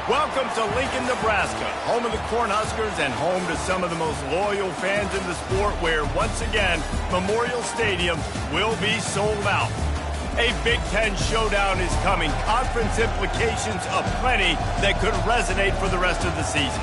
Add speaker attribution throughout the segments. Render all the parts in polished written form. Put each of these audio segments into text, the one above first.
Speaker 1: Welcome to Lincoln, Nebraska, home of the Cornhuskers and home to some of the most loyal fans in the sport, where, once again, Memorial Stadium will be sold out. A Big Ten showdown is coming. Conference implications aplenty that could resonate for the rest of the season,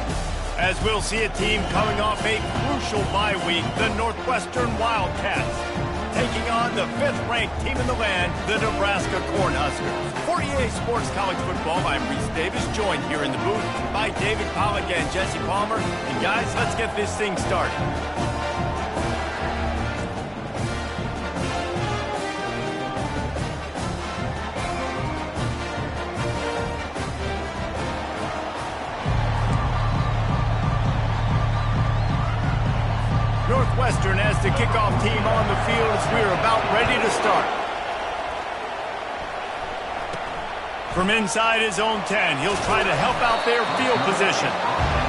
Speaker 1: as we'll see a team coming off a crucial bye week, the Northwestern Wildcats, taking on the 5th-ranked team in the land, the Nebraska Cornhuskers. For EA Sports College Football, I'm Reese Davis, joined here in the booth by David Pollack and Jesse Palmer. And guys, let's get this thing started. Northwestern has the kickoff team on the field as we're about ready to start. From inside his own 10, he'll try to help out their field position.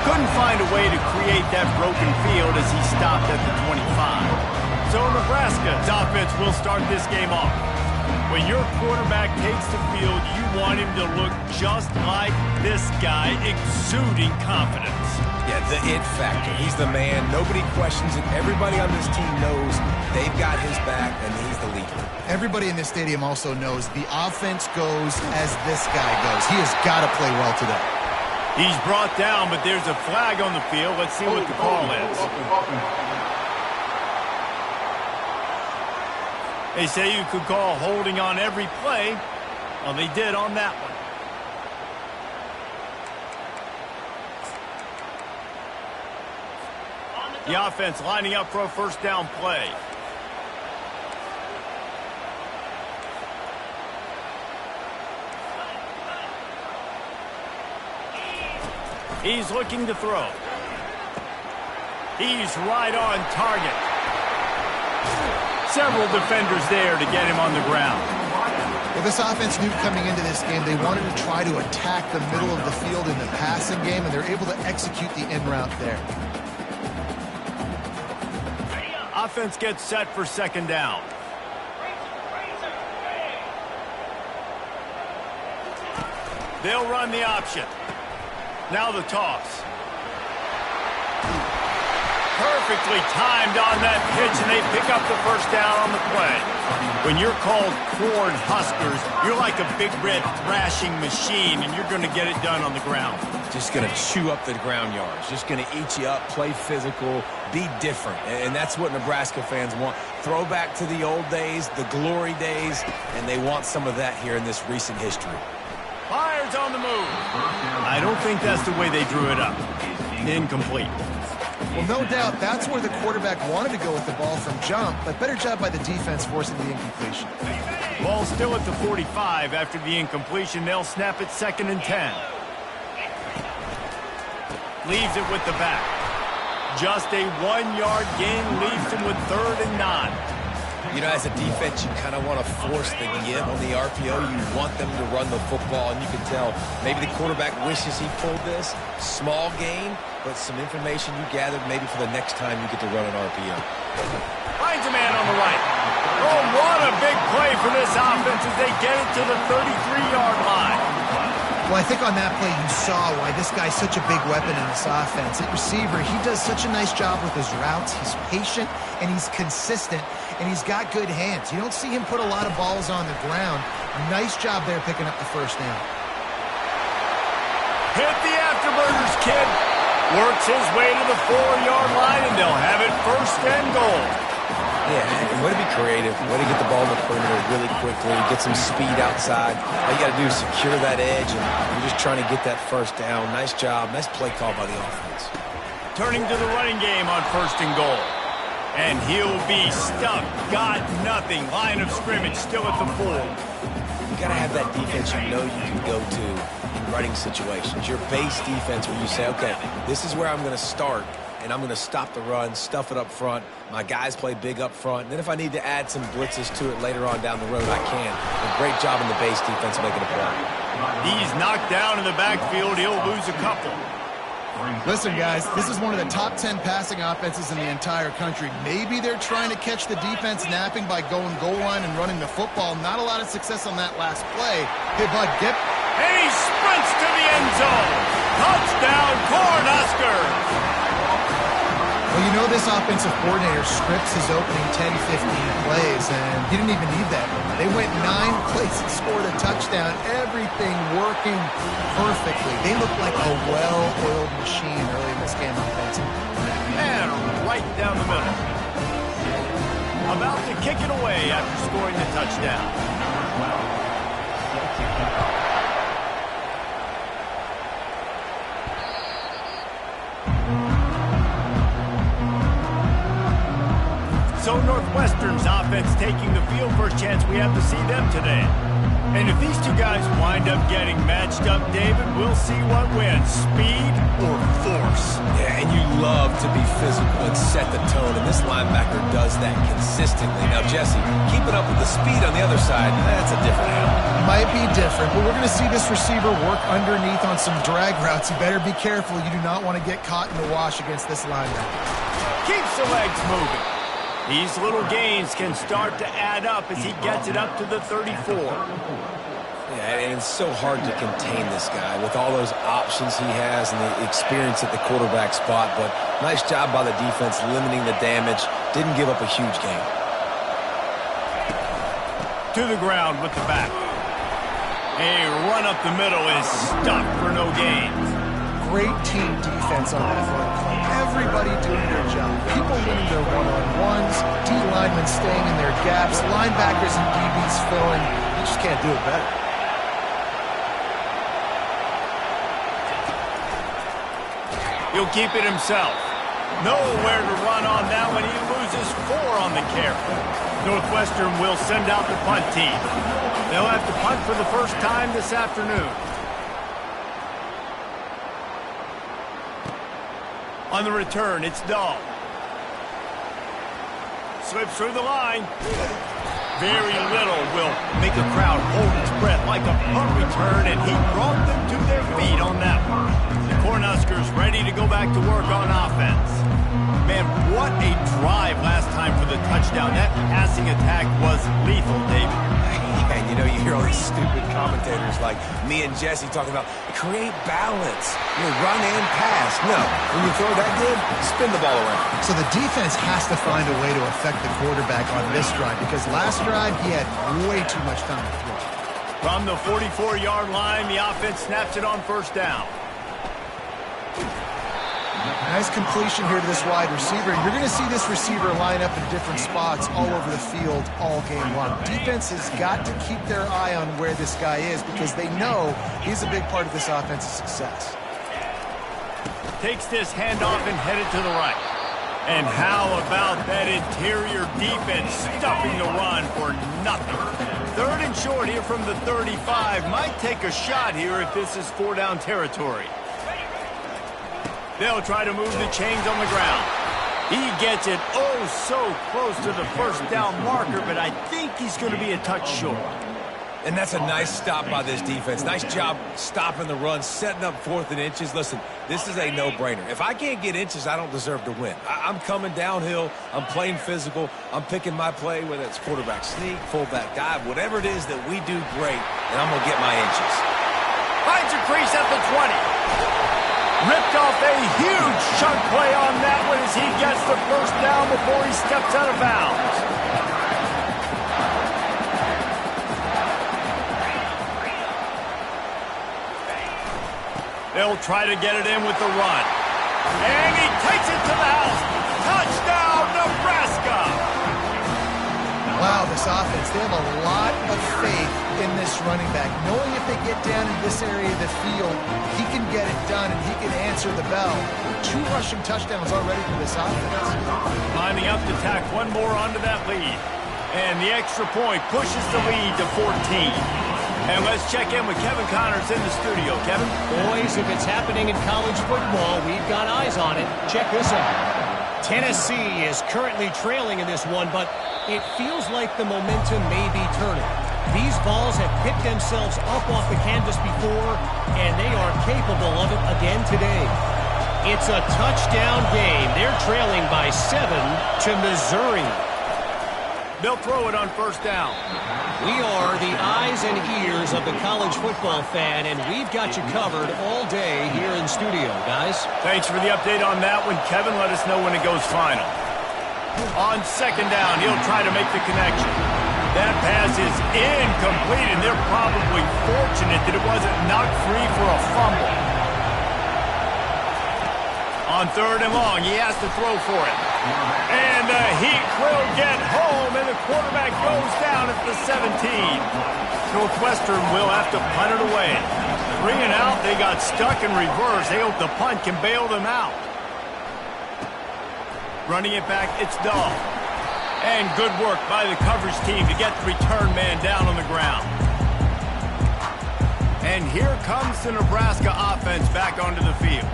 Speaker 1: Couldn't find a way to create that broken field as he stopped at the 25. So Nebraska's offense will start this game off. When your quarterback takes the field, you want him to look just like this guy, exuding confidence.
Speaker 2: Yeah, the it factor. He's the man. Nobody questions it. Everybody on this team knows they've got his back, and he's the leader.
Speaker 3: Everybody in this stadium also knows the offense goes as this guy goes. He has got to play well today.
Speaker 1: He's brought down, but there's a flag on the field. Let's see what the call is. They say you could call holding on every play. Well, they did on that one. The offense lining up for a first down play. He's looking to throw. He's right on target. Several defenders there to get him on the ground.
Speaker 3: Well, this offense knew coming into this game they wanted to try to attack the middle of the field in the passing game, and they're able to execute the in route there.
Speaker 1: Offense gets set for second down. They'll run the option. Now the toss. Perfectly timed on that pitch, and they pick up the first down on the play. When you're called Cornhuskers, you're like a big red thrashing machine, and you're going to get it done on the ground.
Speaker 2: Just going to chew up the ground yards. Just going to eat you up, play physical, be different. And that's what Nebraska fans want. Throwback to the old days, the glory days, and they want some of that here in this recent history.
Speaker 1: Fires on the move. I don't think that's the way they drew it up. Incomplete.
Speaker 3: Well, no doubt that's where the quarterback wanted to go with the ball from jump, but better job by the defense forcing the incompletion.
Speaker 1: Ball still at the 45 after the incompletion. They'll snap it 2nd and 10. Leaves it with the back. Just a 1-yard gain leaves him with 3rd and 9.
Speaker 2: You know, as a defense, you kind of want to force the give on the RPO. You want them to run the football, and you can tell maybe the quarterback wishes he pulled this. Small gain, but some information you gathered maybe for the next time you get to run an RPO.
Speaker 1: Finds a man on the right. Oh, what a big play for this offense as they get it to the 33-yard line.
Speaker 3: Well, I think on that play you saw why this guy's such a big weapon in this offense. At receiver, he does such a nice job with his routes. He's patient, and he's consistent, and he's got good hands. You don't see him put a lot of balls on the ground. Nice job there picking up the first down.
Speaker 1: Hit the afterburners, kid. Works his way to the 4-yard line, and they'll have it 1st and goal.
Speaker 2: Yeah, and way to be creative, way to get the ball in the perimeter really quickly, get some speed outside. All you got to do is secure that edge, and you're just trying to get that first down. Nice job. Nice play call by the offense.
Speaker 1: Turning to the running game on 1st and goal. And he'll be stuck. Got nothing. Line of scrimmage still at the 4.
Speaker 2: You got to have that defense you know you can go to in running situations. Your base defense where you say, okay, this is where I'm going to start, and I'm going to stop the run, stuff it up front. My guys play big up front. And then if I need to add some blitzes to it later on down the road, I can. A great job in the base defense making a play.
Speaker 1: He's knocked down in the backfield. He'll lose a couple.
Speaker 3: Listen, guys, this is one of the top 10 passing offenses in the entire country. Maybe they're trying to catch the defense napping by going goal line and running the football. Not a lot of success on that last play. Hey, bud,
Speaker 1: And he sprints to the end zone. Touchdown, Cornhuskers.
Speaker 3: Well, you know this offensive coordinator scripts his opening 10, 15 plays, and he didn't even need that. They went 9 plays and scored a touchdown. Everything working perfectly. They look like a well-oiled machine early in this game offensively.
Speaker 1: And right down the middle. About to kick it away after scoring the touchdown. So Northwestern's offense taking the field. First chance we have to see them today. And if these two guys wind up getting matched up, David, we'll see what wins, speed or force.
Speaker 2: Yeah, and you love to be physical and set the tone, and this linebacker does that consistently. Now, Jesse, keeping up with the speed on the other side, that's a different animal.
Speaker 3: Might be different, but we're going to see this receiver work underneath on some drag routes. You better be careful. You do not want to get caught in the wash against this linebacker.
Speaker 1: Keeps the legs moving. These little gains can start to add up as he gets it up to the 34.
Speaker 2: Yeah, and it's so hard to contain this guy with all those options he has and the experience at the quarterback spot, but nice job by the defense limiting the damage. Didn't give up a huge gain.
Speaker 1: To the ground with the back. A run up the middle is stuffed for no gains.
Speaker 3: Great team defense on that run play. Everybody doing their job. People winning their one-on-ones, D linemen staying in their gaps, linebackers and DBs filling. You just can't do it better.
Speaker 1: He'll keep it himself. Nowhere to run on that one. He loses 4 on the carry. Northwestern will send out the punt team. They'll have to punt for the first time this afternoon. On the return, it's Dahl. Slips through the line. Very little will make a crowd hold its breath like a punt return, and he brought them to their feet on that one. The Cornhuskers ready to go back to work on offense. Man, what a drive last time for the touchdown. That passing attack was lethal, David.
Speaker 2: And you know, you hear all these stupid commentators like me and Jesse talking about create balance, run and pass. No, when you throw that good, spin the ball around.
Speaker 3: So the defense has to find a way to affect the quarterback on this drive because last drive he had way too much time to throw.
Speaker 1: From the 44-yard line, the offense snaps it on first down.
Speaker 3: Nice completion here to this wide receiver. You're going to see this receiver line up in different spots all over the field all game long. Defense has got to keep their eye on where this guy is because they know he's a big part of this offense's success.
Speaker 1: Takes this handoff and headed to the right. And how about that interior defense stuffing the run for nothing? 3rd and short here from the 35. Might take a shot here if this is 4-down territory. They'll try to move the chains on the ground. He gets it oh so close to the first down marker, but I think he's going to be a touch short.
Speaker 2: And that's a nice stop by this defense. Nice job stopping the run, setting up 4th and inches. Listen, this is a no-brainer. If I can't get inches, I don't deserve to win. I'm coming downhill. I'm playing physical. I'm picking my play, whether it's quarterback sneak, fullback dive, whatever it is that we do great, and I'm going to get my inches.
Speaker 1: Finds a crease at the 20. Ripped off a huge chunk play on that one as he gets the first down before he steps out of bounds. They'll try to get it in with the run. And he takes it to the house. Touchdown, Nebraska!
Speaker 3: Wow, this offense, they have a lot of faith in this running back. Knowing if they get down in this area of the field, he can get it done and he can answer the bell. 2 rushing touchdowns already for this offense.
Speaker 1: Lining up to tack one more onto that lead. And the extra point pushes the lead to 14. And let's check in with Kevin Connors in the studio. Kevin?
Speaker 4: Boys, if it's happening in college football, we've got eyes on it. Check this out. Tennessee is currently trailing in this one, but it feels like the momentum may be turning. These balls have picked themselves up off the canvas before, and they are capable of it again today. It's a touchdown game. They're trailing by 7 to Missouri.
Speaker 1: They'll throw it on first down.
Speaker 4: We are the eyes and ears of the college football fan, and we've got you covered all day here in studio, guys.
Speaker 1: Thanks for the update on that one, Kevin. Let us know when it goes final. On second down, he'll try to make the connection. That pass is incomplete, and they're probably fortunate that it wasn't knocked free for a fumble. On third and long, he has to throw for it. And the Heat will get home, and the quarterback goes down at the 17. Northwestern will have to punt it away. Bringing out, they got stuck in reverse. They hope the punt can bail them out. Running it back, it's Dahl. And good work by the coverage team to get the return man down on the ground. And here comes the Nebraska offense back onto the field.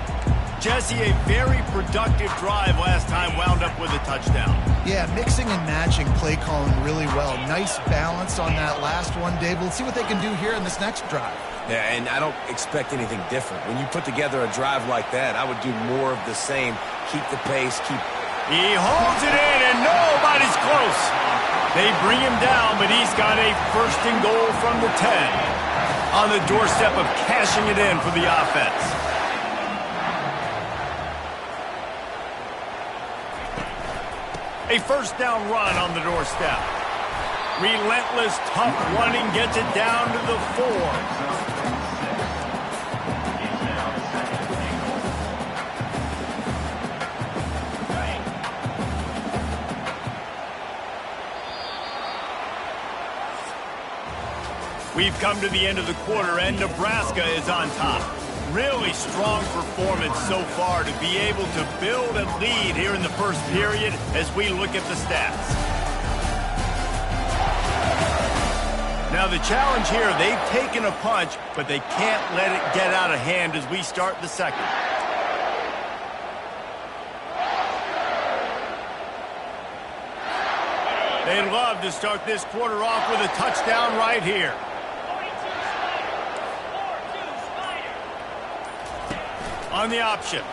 Speaker 1: Jesse, a very productive drive last time, wound up with a touchdown.
Speaker 3: Yeah, mixing and matching play calling really well. Nice balance on that last one, Dave. We'll see what they can do here in this next drive.
Speaker 2: Yeah, and I don't expect anything different. When you put together a drive like that, I would do more of the same. Keep the pace,
Speaker 1: He holds it in, and nobody's close. They bring him down, but he's got a first and goal from the 10. On the doorstep of cashing it in for the offense. A first down run on the doorstep. Relentless, tough running gets it down to the 4. We've come to the end of the quarter, and Nebraska is on top. Really strong performance so far to be able to build a lead here in the first period as we look at the stats. Now the challenge here, they've taken a punch, but they can't let it get out of hand as we start the second. They'd love to start this quarter off with a touchdown right here. On the option.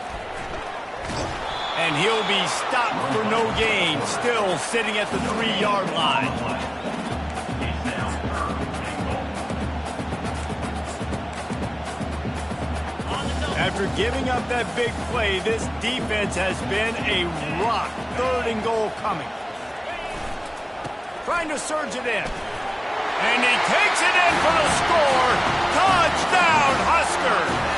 Speaker 1: And he'll be stopped for no gain, still sitting at the 3-yard line. After giving up that big play, this defense has been a rock. Third and goal coming. Trying to surge it in. And he takes it in for the score. Touchdown, Huskers!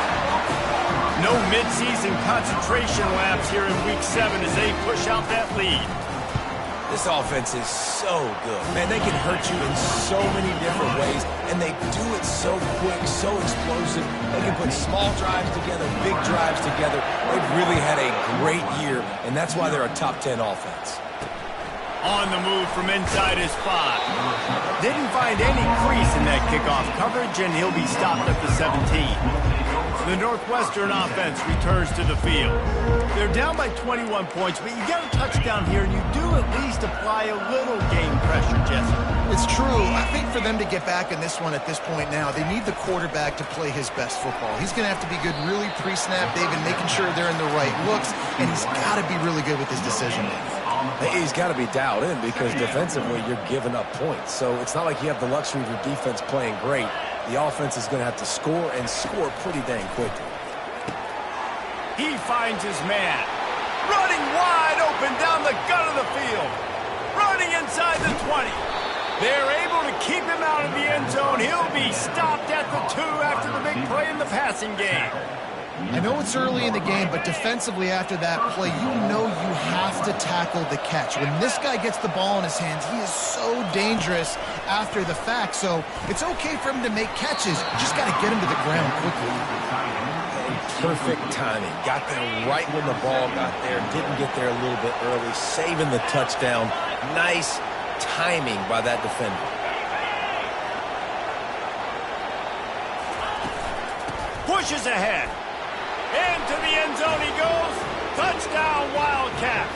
Speaker 1: No midseason concentration laps here in Week 7 as they push out that lead.
Speaker 2: This offense is so good. Man, they can hurt you in so many different ways, and they do it so quick, so explosive. They can put small drives together, big drives together. They've really had a great year, and that's why they're a top 10 offense.
Speaker 1: On the move from inside his 5. Didn't find any crease in that kickoff coverage, and he'll be stopped at the 17. The Northwestern offense returns to the field. They're down by 21 points, but you get a touchdown here, and you do at least apply a little game pressure, Jesse.
Speaker 3: It's true. I think for them to get back in this one at this point now, they need the quarterback to play his best football. He's going to have to be good really pre-snap, David, making sure they're in the right looks, and he's got to be really good with his decision.
Speaker 2: He's got to be dialed in because defensively you're giving up points. So it's not like you have the luxury of your defense playing great. The offense is going to have to score and score pretty dang quickly.
Speaker 1: He finds his man. Running wide open down the gut of the field. Running inside the 20. They're able to keep him out of the end zone. He'll be stopped at the 2 after the big play in the passing game.
Speaker 3: I know it's early in the game, but defensively after that play, you know you have to tackle the catch. When this guy gets the ball in his hands, he is so dangerous after the fact. So it's okay for him to make catches. You just got to get him to the ground quickly.
Speaker 2: Perfect timing. Got there right when the ball got there. Didn't get there a little bit early. Saving the touchdown. Nice timing by that defender.
Speaker 1: Pushes ahead. Into the end zone he goes. Touchdown, Wildcats.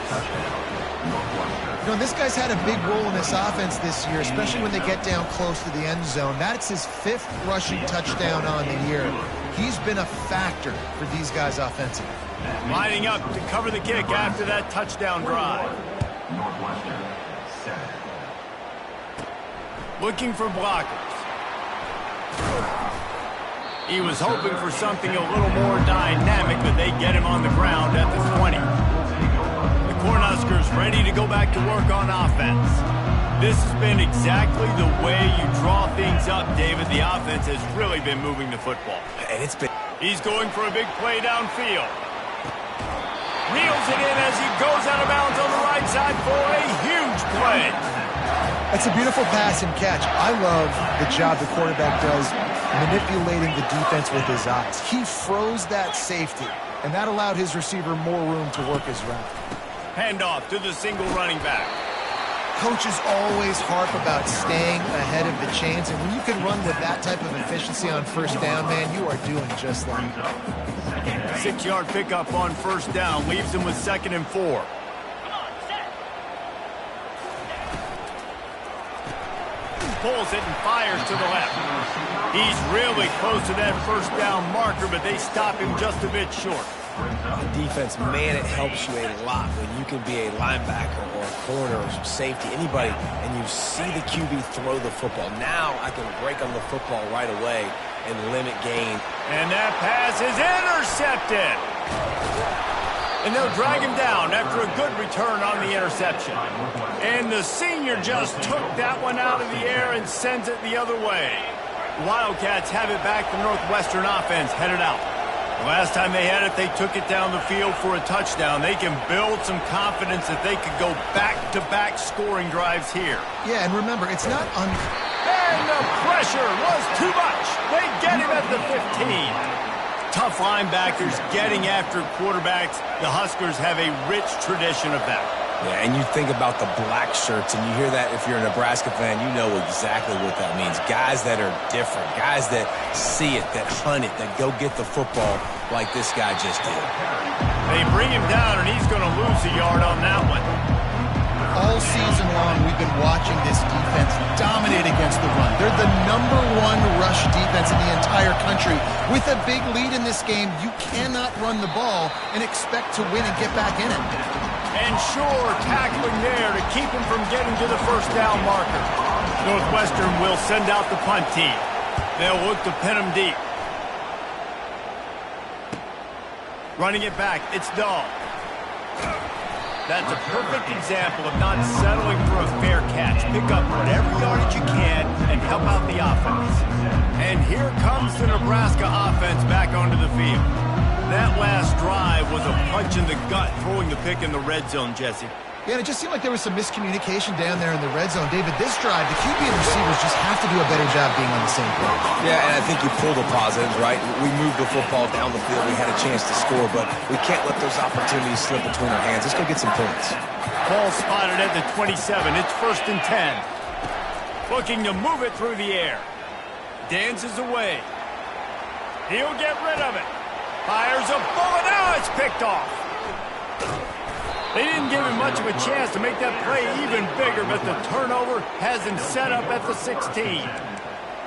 Speaker 3: You know, this guy's had a big role in this offense this year, especially when they get down close to the end zone. That's his 5th rushing touchdown on the year. He's been a factor for these guys offensively.
Speaker 1: Lining up to cover the kick after that touchdown drive. looking for blockers. He was hoping for something a little more dynamic, but they get him on the ground at the 20. The Cornhuskers ready to go back to work on offense. This has been exactly the way you draw things up, David. The offense has really been moving the football.
Speaker 2: And it's been...
Speaker 1: He's going for a big play downfield. Reels it in as he goes out of bounds on the right side for a huge play.
Speaker 3: It's a beautiful pass and catch. I love the job the quarterback does manipulating the defense with his eyes. He froze that safety, and that allowed his receiver more room to work his route.
Speaker 1: Handoff to the single running back.
Speaker 3: Coaches always harp about staying ahead of the chains, and when you can run with that type of efficiency on first down, man, you are doing just that.
Speaker 1: 6-yard pickup on first down leaves him with 2nd and 4. Pulls it and fires to the left. He's really close to that first down marker, but they stop him just a bit short.
Speaker 2: Defense, man, it helps you a lot when you can be a linebacker or a corner or safety, anybody, and you see the QB throw the football. Now I can break on the football right away and limit gain.
Speaker 1: And that pass is intercepted. And they'll drag him down after a good return on the interception. And the senior just took that one out of the air and sends it the other way. Wildcats have it back. The Northwestern offense headed out. The last time they had it, they took it down the field for a touchdown. They can build some confidence that they could go back-to-back scoring drives here.
Speaker 3: Yeah, and remember, it's not
Speaker 1: And the pressure was too much. They get him at the 15. Tough linebackers getting after quarterbacks. The Huskers have a rich tradition of that.
Speaker 2: Yeah, and you think about the black shirts, and you hear that if you're a Nebraska fan, you know exactly what that means. Guys that are different, guys that see it, that hunt it, that go get the football like this guy just did.
Speaker 1: They bring him down, and he's going to lose a yard on that one.
Speaker 3: all season long. We've been watching this defense dominate against the run. They're the #1 rush defense in the entire country. With a big lead in this game, you cannot run the ball and expect to win and get back in it.
Speaker 1: And sure, tackling there to keep him from getting to the first down marker. Northwestern will send out the punt team. They'll look to pin him deep. Running it back, it's Dahl. That's a perfect example of not settling for a fair catch. Pick up whatever yardage you can and help out the offense. And here comes the Nebraska offense back onto the field. That last drive was a punch in the gut, throwing the pick in the red zone, Jesse.
Speaker 3: Yeah, and it just seemed like there was some miscommunication down there in the red zone. David, this drive, the QB and receivers just have to do a better job being on the same page.
Speaker 2: Yeah, and I think you pull the positives, right? We moved the football down the field. We had a chance to score, but we can't let those opportunities slip between our hands. Let's go get some points.
Speaker 1: Ball spotted at the 27. It's 1st and 10. Looking to move it through the air. Dances away. He'll get rid of it. Fires a bullet. Now it's picked off. They didn't give him much of a chance to make that play even bigger, but the turnover has him set up at the 16.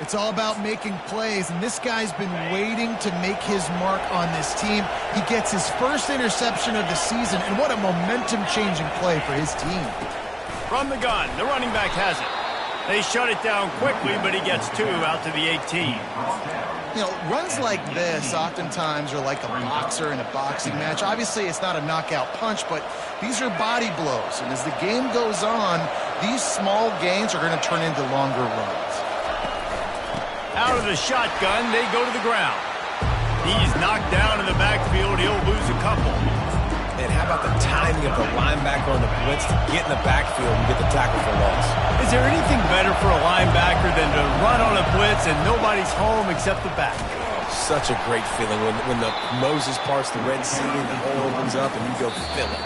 Speaker 3: It's all about making plays, and this guy's been waiting to make his mark on this team. He gets his first interception of the season, and what a momentum-changing play for his team.
Speaker 1: From the gun, the running back has it. They shut it down quickly, but he gets 2 out to the 18.
Speaker 3: You know, runs like this oftentimes are like a boxer in a boxing match. Obviously, it's not a knockout punch, but these are body blows. And as the game goes on, these small gains are going to turn into longer runs.
Speaker 1: Out of the shotgun, they go to the ground. He's knocked down in the backfield. He'll lose a couple.
Speaker 2: And how about the timing of the linebacker on the blitz to get in the backfield and get the tackle for loss?
Speaker 1: Is there anything better for a linebacker than to run on a blitz and nobody's home except the back?
Speaker 2: Such a great feeling when the Moses parts the Red Sea and the hole opens up and you go fill it.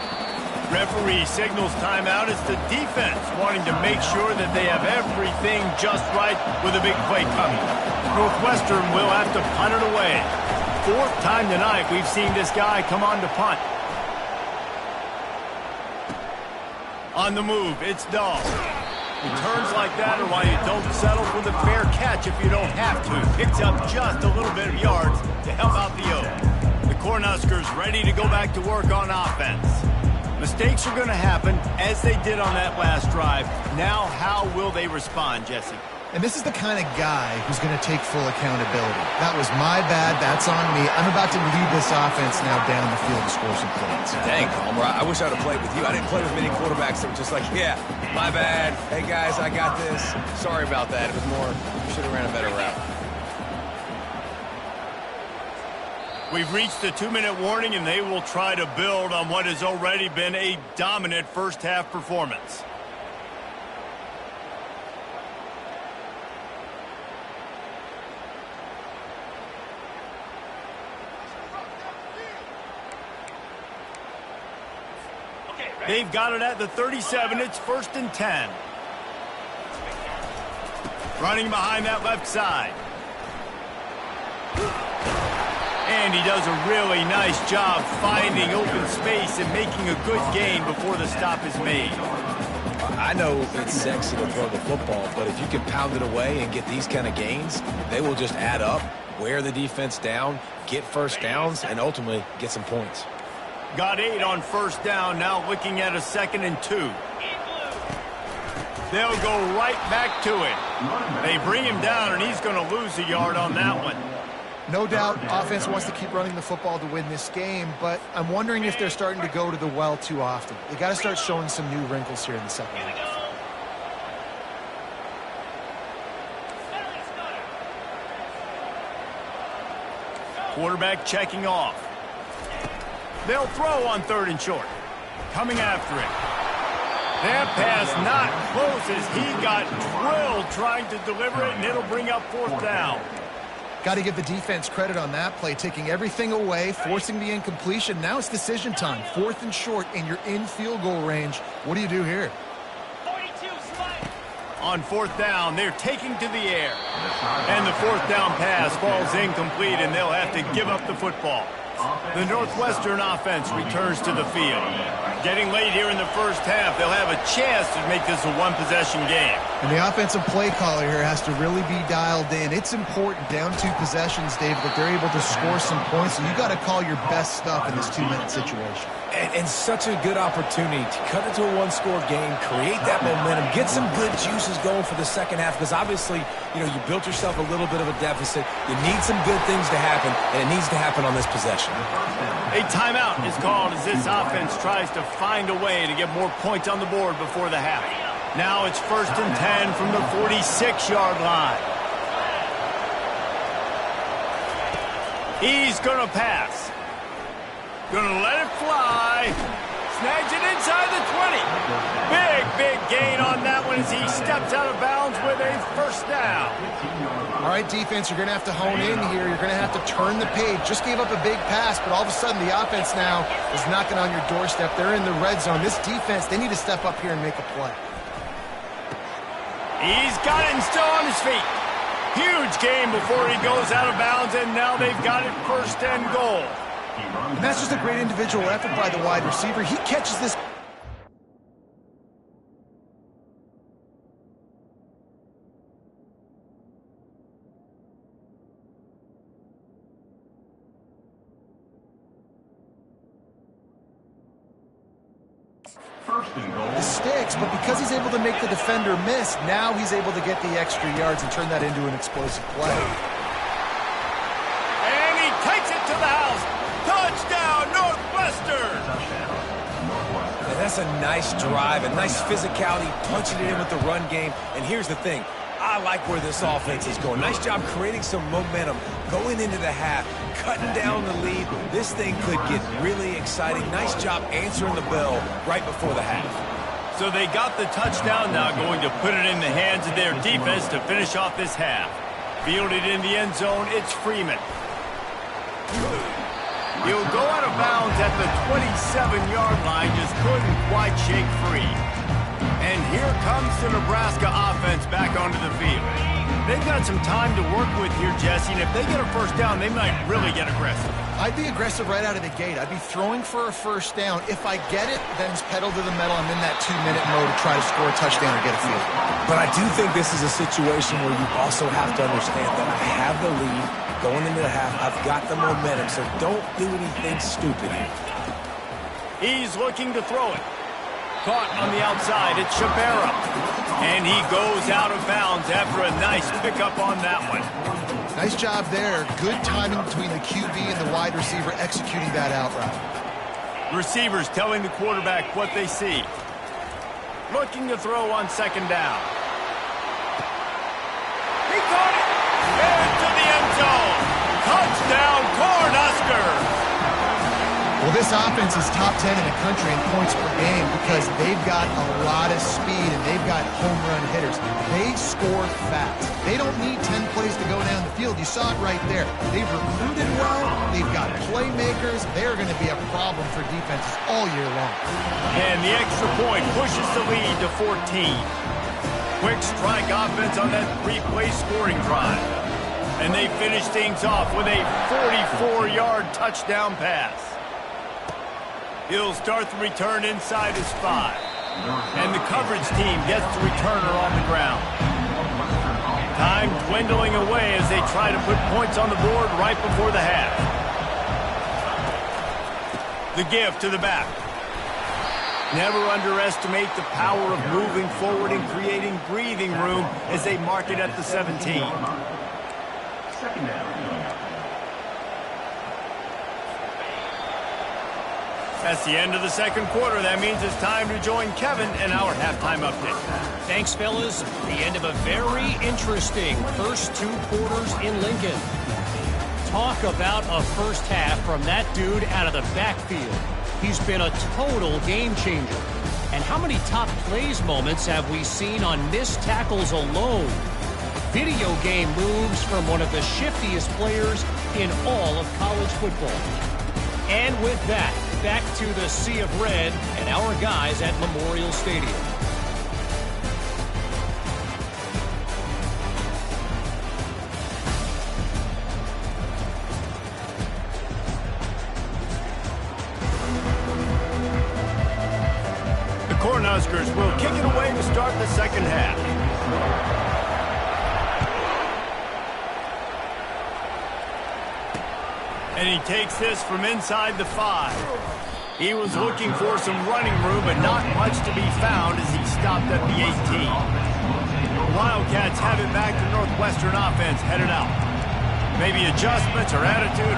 Speaker 1: Referee signals timeout. It's the defense wanting to make sure that they have everything just right with a big play coming. Northwestern will have to punt it away. 4th time tonight we've seen this guy come on to punt. On the move, it's Dahl. Returns like that are why you don't settle for the fair catch if you don't have to. Picks up just a little bit of yards to help out the O. The Cornhuskers ready to go back to work on offense. Mistakes are going to happen, as they did on that last drive. Now, how will they respond, Jesse?
Speaker 3: And this is the kind of guy who's going to take full accountability. That was my bad. That's on me. I'm about to lead this offense now down the field to score some points.
Speaker 2: Dang, Homer, I wish I would have played with you. I didn't play with many quarterbacks that were just like, yeah, my bad. Hey, guys, I got this. Sorry about that. It was more, you should have ran a better route.
Speaker 1: We've reached the 2-minute warning, and they will try to build on what has already been a dominant first-half performance. They've got it at the 37. It's 1st and 10. Running behind that left side. And he does a really nice job finding open space and making a good gain before the stop is made.
Speaker 2: I know it's sexy to throw the football, but if you can pound it away and get these kind of gains, they will just add up, wear the defense down, get first downs, and ultimately get some points.
Speaker 1: Got 8 on 1st down, now looking at a 2nd and 2. They'll go right back to it. They bring him down, and he's going to lose a yard on that one.
Speaker 3: No doubt, offense wants to keep running the football to win this game, but I'm wondering if they're starting to go to the well too often. They got to start showing some new wrinkles here in the second half.
Speaker 1: Quarterback checking off. They'll throw on 3rd and short. Coming after it. That pass not close as he got drilled trying to deliver it, and it'll bring up 4th down.
Speaker 3: Got to give the defense credit on that play, taking everything away, forcing the incompletion. Now it's decision time. 4th and short, and you're in field goal range. What do you do here?
Speaker 1: On 4th down, they're taking to the air. And the 4th down pass falls incomplete, and they'll have to give up the football. The Northwestern offense returns to the field. Getting late here in the first half, they'll have a chance to make this a one-possession game.
Speaker 3: And the offensive play caller here has to really be dialed in. It's important, down 2 possessions, David, that they're able to score some points. And you got to call your best stuff in this 2-minute situation.
Speaker 2: And such a good opportunity to cut into a 1-score game, create that momentum, get some good juices going for the second half, because obviously, you know, you built yourself a little bit of a deficit. You need some good things to happen, and it needs to happen on this possession.
Speaker 1: A timeout is called as this offense tries to find a way to get more points on the board before the half. Now it's 1st and 10 from the 46-yard line. He's going to pass. Gonna let it fly. Snags it inside the 20. Big gain on that one as he steps out of bounds with a 1st down.
Speaker 3: All right, defense, you're going to have to hone in here. You're going to have to turn the page. Just gave up a big pass, but all of a sudden the offense now is knocking on your doorstep. They're in the red zone. This defense, they need to step up here and make a play.
Speaker 1: He's got it and still on his feet. Huge gain before he goes out of bounds, and now they've got it 1st and goal.
Speaker 3: And that's just a great individual effort by the wide receiver. He catches this. The sticks, but because he's able to make the defender miss, now he's able to get the extra yards and turn that into an explosive play.
Speaker 1: And he takes it to the house. Touchdown, Northwestern!
Speaker 2: And that's a nice drive, a nice physicality, punching it in with the run game. And here's the thing. I like where this offense is going. Nice job creating some momentum, going into the half, cutting down the lead. This thing could get really exciting. Nice job answering the bell right before the half.
Speaker 1: So they got the touchdown, now going to put it in the hands of their defense to finish off this half. Fielded in the end zone, it's Freeman. He'll go out of bounds at the 27-yard line, just couldn't quite shake free. And here comes the Nebraska offense back onto the field. They've got some time to work with here, Jesse, and if they get a 1st down, they might really get aggressive.
Speaker 3: I'd be aggressive right out of the gate. I'd be throwing for a 1st down. If I get it, then it's pedal to the metal. I'm in that 2-minute mode to try to score a touchdown or get a field goal.
Speaker 2: But I do think this is a situation where you also have to understand that I have the lead going into the half. I've got the momentum, so don't do anything stupid here.
Speaker 1: He's looking to throw it. Caught on the outside. It's Shabera. And he goes out of bounds after a nice pickup on that one.
Speaker 3: Nice job there. Good timing between the QB and the wide receiver executing that out route.
Speaker 1: The receivers telling the quarterback what they see. Looking to throw on second down. He caught it! Into the end zone! Touchdown, Cornhuskers!
Speaker 3: Well, this offense is top 10 in the country in points per game because they've got a lot of speed and they've got home run hitters. They score fast. They don't need 10 plays to go down the field. You saw it right there. They've recruited well. They've got playmakers. They're going to be a problem for defenses all year long.
Speaker 1: And the extra point pushes the lead to 14. Quick strike offense on that three-play scoring drive. And they finish things off with a 44-yard touchdown pass. He'll start the return inside his 5. And the coverage team gets the returner on the ground. Time dwindling away as they try to put points on the board right before the half. The give to the back. Never underestimate the power of moving forward and creating breathing room as they mark it at the 17. Second down. That's the end of the second quarter. That means it's time to join Kevin in our halftime update.
Speaker 4: Thanks, fellas. The end of a very interesting first 2 quarters in Lincoln. Talk about a first half from that dude out of the backfield. He's been a total game changer. And how many top plays moments have we seen on missed tackles alone? Video game moves from one of the shiftiest players in all of college football. And with that, back to the sea of red and our guys at Memorial Stadium.
Speaker 1: The Cornhuskers will kick it away to start the second half. And he takes this from inside the 5. He was looking for some running room, but not much to be found as he stopped at the 18. The Wildcats have it back to Northwestern offense headed out. Maybe adjustments or attitude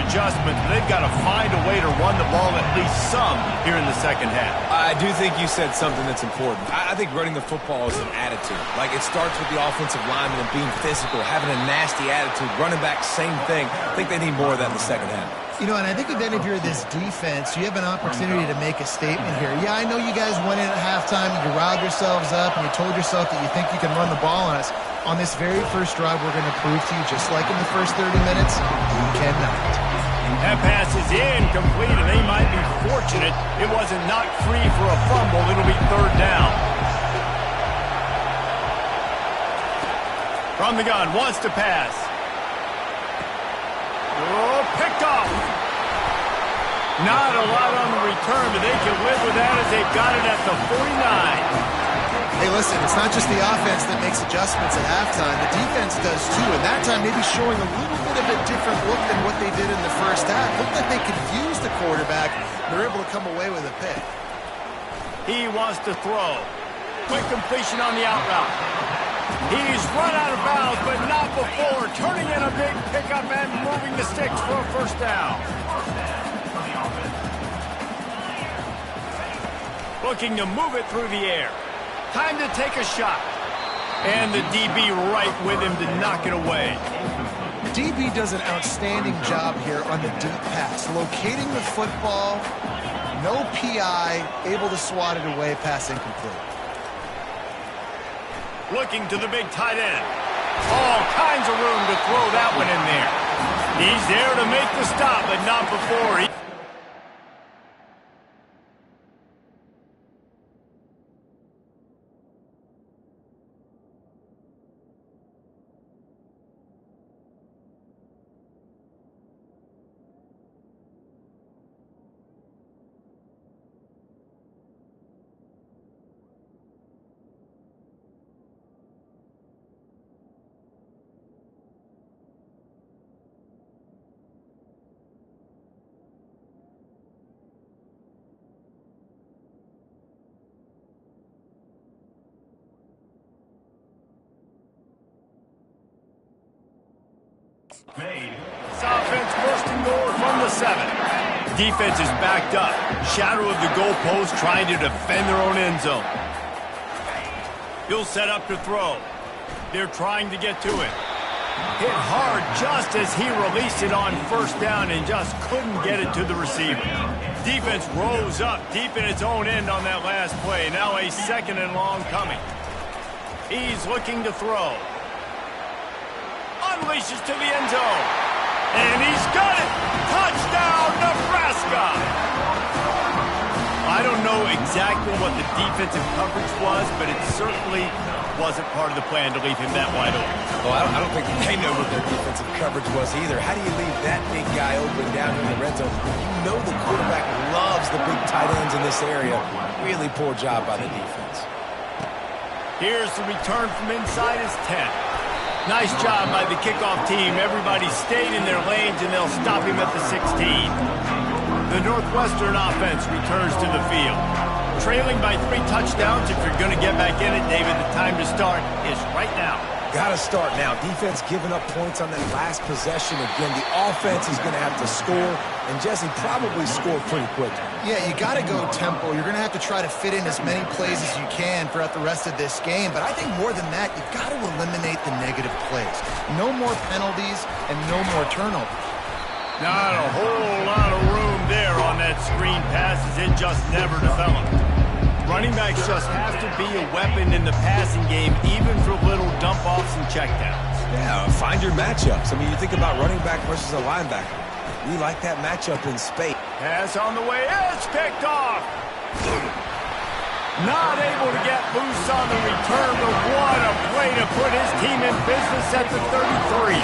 Speaker 1: adjustments, but they've got to find a way to run the ball at least some here in the second half.
Speaker 2: I do think you said something that's important. I think running the football is an attitude. Like, it starts with the offensive lineman and being physical, having a nasty attitude. Running back, same thing. I think they need more of that in the second half.
Speaker 3: You know, and I think then if you're this defense, you have an opportunity to make a statement here. Yeah, I know you guys went in at halftime, you riled yourselves up, and you told yourself that you think you can run the ball on us. On this very first drive, we're going to prove to you, just like in the first 30 minutes, you cannot.
Speaker 1: That pass is incomplete, and they might be fortunate it wasn't knocked free for a fumble. It'll be third down. From the gun, wants to pass. Oh, picked off. Not a lot on the return, but they can live with that as they've got it at the 49.
Speaker 3: Hey, listen, it's not just the offense that makes adjustments at halftime. The defense does too, and that time maybe showing a little bit of a different look than what they did in the first half. Looked like they confused the quarterback. They're able to come away with a pick.
Speaker 1: He wants to throw. Quick completion on the out route. He's run out of bounds, but not before. Turning in a big pickup and moving the sticks for a first down. Looking to move it through the air. Time to take a shot. And the DB right with him to knock it away.
Speaker 3: DB does an outstanding job here on the deep pass. Locating the football, no PI, able to swat it away, pass incomplete.
Speaker 1: Looking to the big tight end. All kinds of room to throw that one in there. He's there to make the stop, but not before. This offense first and goal from the 7. Defense is backed up. Shadow of the goalpost trying to defend their own end zone. He'll set up to throw. They're trying to get to it. Hit hard just as he released it on first down and just couldn't get it to the receiver. Defense rose up deep in its own end on that last play. Now a 2nd and long coming. He's looking to throw. Unleashes to the end zone. And he's got it! Touchdown, Nebraska! I don't know exactly what the defensive coverage was, but it certainly wasn't part of the plan to leave him that wide open.
Speaker 2: Well, I don't think they know what their defensive coverage was either. How do you leave that big guy open down in the red zone? You know the quarterback loves the big tight ends in this area. Really poor job by the defense.
Speaker 1: Here's the return from inside his 10. Nice job by the kickoff team. Everybody stayed in their lanes, and they'll stop him at the 16. The Northwestern offense returns to the field. Trailing by 3 touchdowns. If you're going to get back in it, David, the time to start is right now.
Speaker 2: Got to start now. Defense giving up points on that last possession. Again, the offense is going to have to score, and Jesse probably score pretty quickly.
Speaker 3: Yeah, you got to go tempo. You're going to have to try to fit in as many plays as you can throughout the rest of this game. But I think more than that, you've got to eliminate the negative plays. No more penalties and no more turnovers.
Speaker 1: Not a whole lot of room there on that screen pass as it just never developed. Running backs just have to be a weapon in the passing game, even for little dump-offs and checkdowns.
Speaker 2: Yeah, find your matchups. I mean, you think about running back versus a linebacker. We like that matchup in space.
Speaker 1: Pass on the way. It's picked off. Not able to get loose on the return, but what a play to put his team in business at the 33.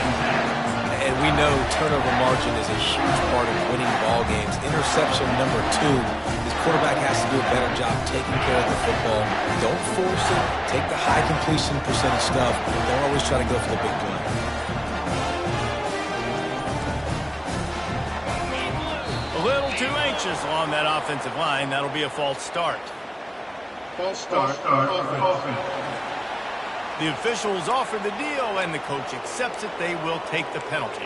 Speaker 2: And we know turnover margin is a huge part of winning ball games. Interception number 2. His quarterback has to do a better job taking care of the football. Don't force it. Take the high completion percentage stuff. Don't always try to go for the big play.
Speaker 1: A little too anxious along that offensive line. That'll be a false start.
Speaker 5: False start. Offense.
Speaker 1: The officials offer the deal, and the coach accepts it. They will take the penalty.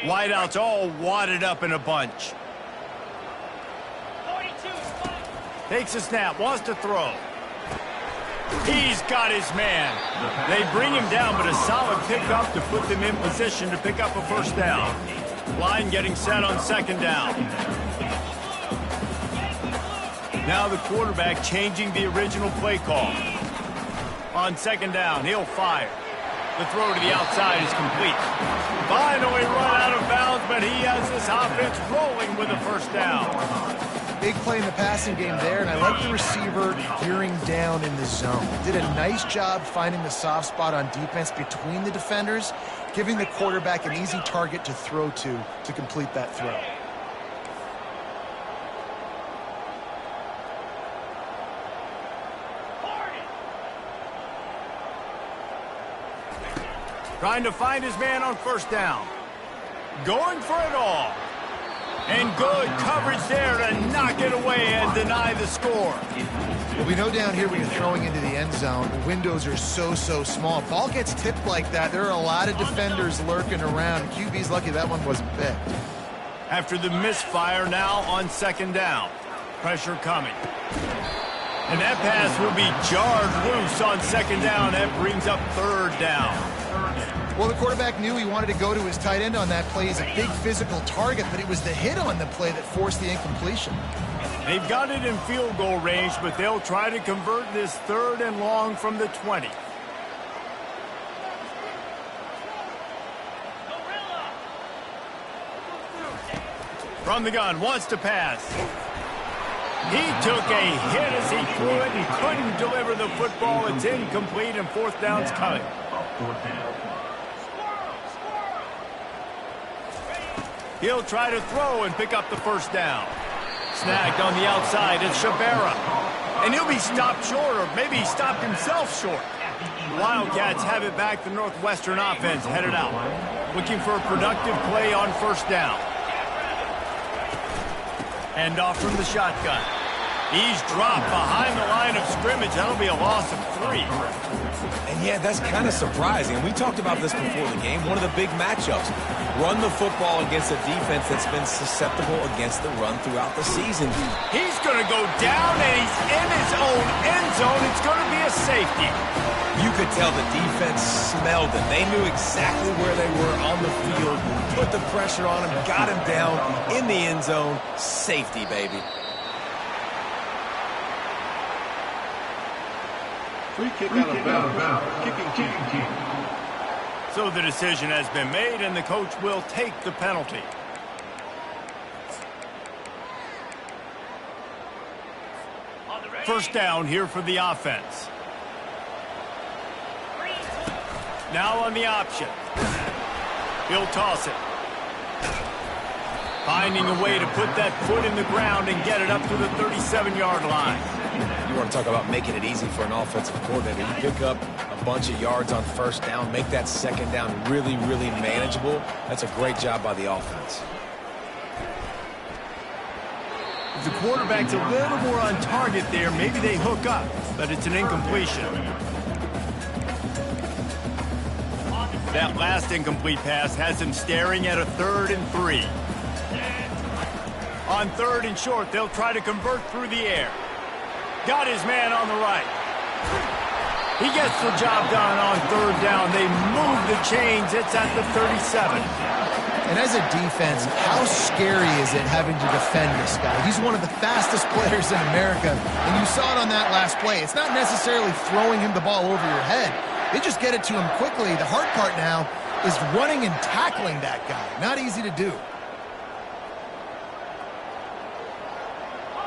Speaker 1: Wideouts all wadded up in a bunch. Takes a snap, wants to throw. He's got his man. They bring him down, but a solid pickup to put them in position to pick up a first down. Line getting set on 2nd down. Now the quarterback changing the original play call. On 2nd down, he'll fire. The throw to the outside is complete. Finally run out of bounds, but he has this offense rolling with a first down.
Speaker 3: Big play in the passing game there, and I like the receiver gearing down in the zone. Did a nice job finding the soft spot on defense between the defenders, giving the quarterback an easy target to throw to complete that throw.
Speaker 1: Trying to find his man on 1st down. Going for it all. And good coverage there to knock it away and deny the score.
Speaker 3: Well, we know down here when you're throwing into the end zone, the windows are so small. Ball gets tipped like that, there are a lot of defenders lurking around. QB's lucky that one wasn't picked.
Speaker 1: After the misfire, now on 2nd down. Pressure coming. And that pass will be jarred loose on 2nd down. That brings up 3rd down.
Speaker 3: Well, the quarterback knew he wanted to go to his tight end on that play. He's a big physical target, but it was the hit on the play that forced the incompletion.
Speaker 1: They've got it in field goal range, but they'll try to convert this 3rd and long from the 20. From the gun, wants to pass. He took a hit as he threw it and couldn't deliver the football. It's incomplete, and 4th down's coming. He'll try to throw and pick up the 1st down. Snagged on the outside, it's Shabera. And he'll be stopped short, or maybe he stopped himself short. The Wildcats have it back. The Northwestern offense headed out. Looking for a productive play on 1st down. Hand off from the shotgun. He's dropped behind the line of scrimmage. That'll be a loss of 3.
Speaker 2: And yeah, that's kind of surprising. We talked about this before the game. One of the big matchups. Run the football against a defense that's been susceptible against the run throughout the season.
Speaker 1: He's going to go down, and he's in his own end zone. It's going to be a safety.
Speaker 2: You could tell the defense smelled it. They knew exactly where they were on the field, put the pressure on him, got him down in the end zone. Safety, baby.
Speaker 5: Free kick out of bounds. Kicking team.
Speaker 1: So the decision has been made, and the coach will take the penalty. First down here for the offense. Now on the option. He'll toss it. Finding a way to put that foot in the ground and get it up to the 37-yard line.
Speaker 2: You want to talk about making it easy for an offensive coordinator. You pick up a bunch of yards on first down, make that second down really, really manageable. That's a great job by the offense.
Speaker 1: If the quarterback's a little more on target there, maybe they hook up, but it's an incompletion. That last incomplete pass has him staring at a 3rd and 3. On 3rd and short, they'll try to convert through the air. Got his man on the right. He gets the job done on 3rd down. They move the chains. It's at the 37.
Speaker 3: And as a defense, how scary is it having to defend this guy? He's one of the fastest players in America, and you saw it on that last play. It's not necessarily throwing him the ball over your head. They just get it to him quickly. The hard part now is running and tackling that guy. Not easy to do.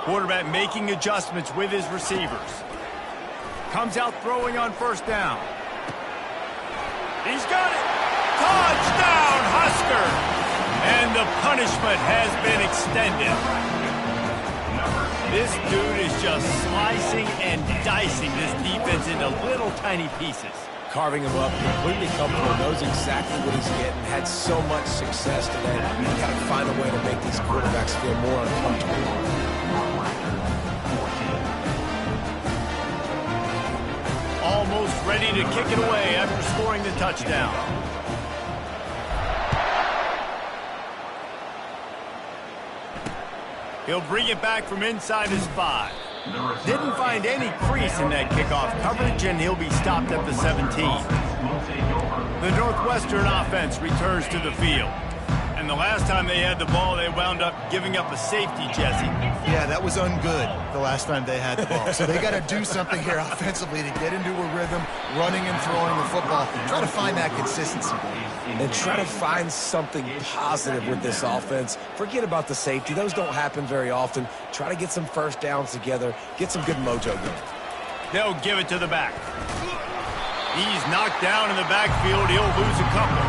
Speaker 1: Quarterback making adjustments with his receivers. Comes out throwing on first down. He's got it. Touchdown, Husker! And the punishment has been extended. This dude is just slicing and dicing this defense into little tiny pieces.
Speaker 2: Carving him up, completely comfortable, knows exactly what he's getting, had so much success today. You got to find a way to make these quarterbacks feel more uncomfortable.
Speaker 1: Almost ready to kick it away after scoring the touchdown. He'll bring it back from inside his 5. Didn't find any crease in that kickoff coverage, and he'll be stopped at the 17. The Northwestern offense returns to the field. And the last time they had the ball, they wound up giving up a safety, Jesse.
Speaker 3: Yeah, that was ungood the last time they had the ball. So they got to do something here offensively to get into a rhythm, running and throwing the football. Try to find that consistency.
Speaker 2: And try to find something positive with this offense. Forget about the safety. Those don't happen very often. Try to get some first downs together. Get some good mojo going.
Speaker 1: They'll give it to the back. He's knocked down in the backfield. He'll lose a couple.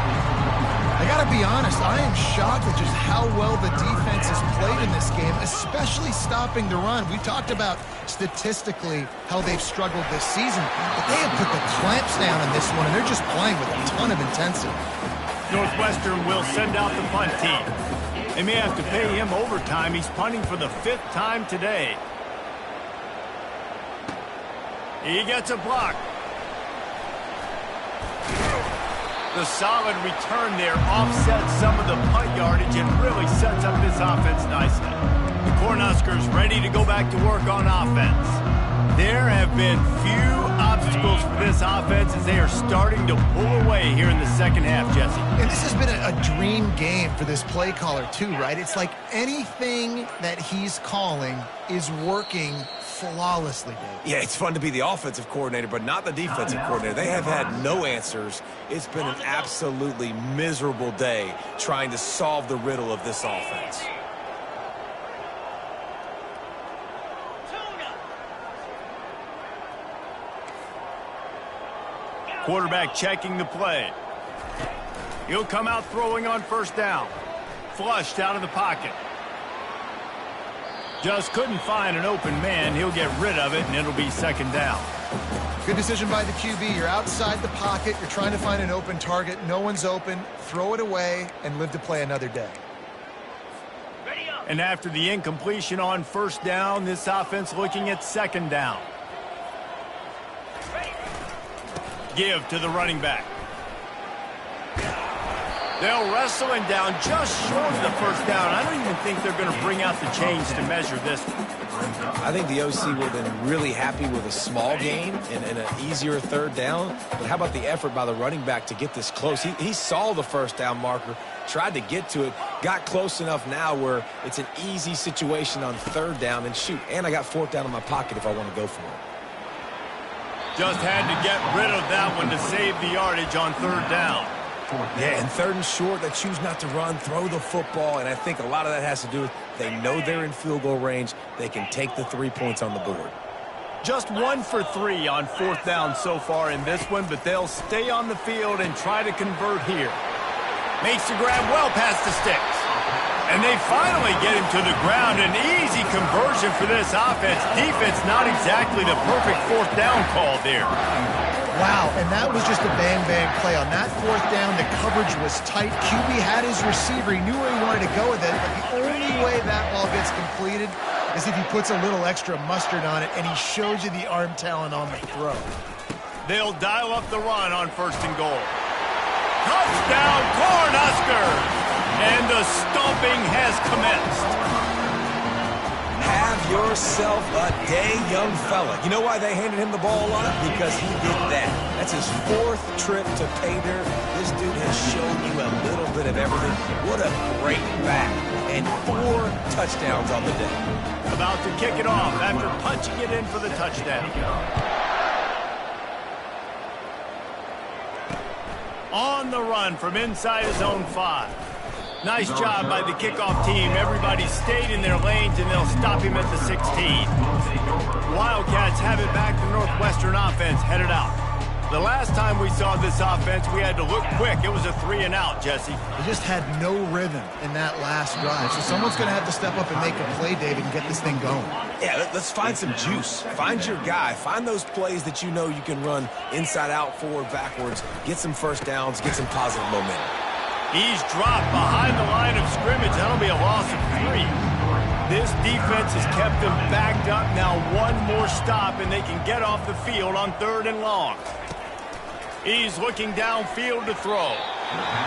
Speaker 3: I got to be honest, I am shocked at just how well the defense has played in this game, especially stopping the run. We talked about statistically how they've struggled this season, but they have put the clamps down in this one, and they're just playing with a ton of intensity.
Speaker 1: Northwestern will send out the punt team. They may have to pay him overtime. He's punting for the 5th time today. He gets a block. The solid return there offsets some of the punt yardage and really sets up this offense nicely. The Cornhuskers ready to go back to work on offense. There have been few obstacles for this offense as they are starting to pull away here in the second half, Jesse.
Speaker 3: And this has been a dream game for this play caller too, right? It's like anything that he's calling is working flawlessly, Dave.
Speaker 2: Yeah, it's fun to be the offensive coordinator, but not the defensive coordinator. They have had no answers. It's been an absolutely miserable day trying to solve the riddle of this offense.
Speaker 1: Quarterback checking the play. He'll come out throwing on first down. Flushed out of the pocket. Just couldn't find an open man. He'll get rid of it, and it'll be second down.
Speaker 3: Good decision by the QB. You're outside the pocket. You're trying to find an open target. No one's open. Throw it away and live to play another day.
Speaker 1: And after the incompletion on first down, this offense looking at second down. Give to the running back. They'll wrestle him down just short of the first down. I don't even think they're going to bring out the chains to measure this one.
Speaker 2: I think the OC would have been really happy with a small gain and an easier third down. But how about the effort by the running back to get this close? He saw the first down marker, tried to get to it, got close enough now where it's an easy situation on third down. And shoot, and I got fourth down in my pocket if I want to go for it.
Speaker 1: Just had to get rid of that one to save the yardage on third down.
Speaker 2: Yeah, and third and short, they choose not to run, throw the football, and I think a lot of that has to do with they know they're in field goal range. They can take the 3 points on the board.
Speaker 1: Just 1 for 3 on fourth down so far in this one, but they'll stay on the field and try to convert here. Makes the grab well past the sticks. And they finally get him to the ground. An easy conversion for this offense. Defense not exactly the perfect fourth down call there.
Speaker 3: Wow, and that was just a bang-bang play. On that fourth down, the coverage was tight. QB had his receiver. He knew where he wanted to go with it, but the only way that ball gets completed is if he puts a little extra mustard on it, and he shows you the arm talent on the throw.
Speaker 1: They'll dial up the run on first and goal. Touchdown, Cornhuskers! And the stomping has commenced.
Speaker 2: Have yourself a day, young fella. You know why they handed him the ball a lot? Because he did that. That's his 4th trip to pay dirt. This dude has shown you a little bit of everything. What a great back. And 4 touchdowns on the day.
Speaker 1: About to kick it off after punching it in for the touchdown. On the run from inside his own 5. Nice job by the kickoff team. Everybody stayed in their lanes, and they'll stop him at the 16. Wildcats have it back. The Northwestern offense headed out. The last time we saw this offense, we had to look quick. It was a 3-and-out, Jesse.
Speaker 3: They just had no rhythm in that last drive. So someone's going to have to step up and make a play, David, and get this thing going.
Speaker 2: Yeah, let's find some juice. Find your guy. Find those plays that you know you can run inside out, forward, backwards. Get some first downs. Get some positive momentum.
Speaker 1: He's dropped behind the line of scrimmage. That'll be a loss of 3. This defense has kept them backed up. Now 1 more stop, and they can get off the field on 3rd and long. He's looking downfield to throw.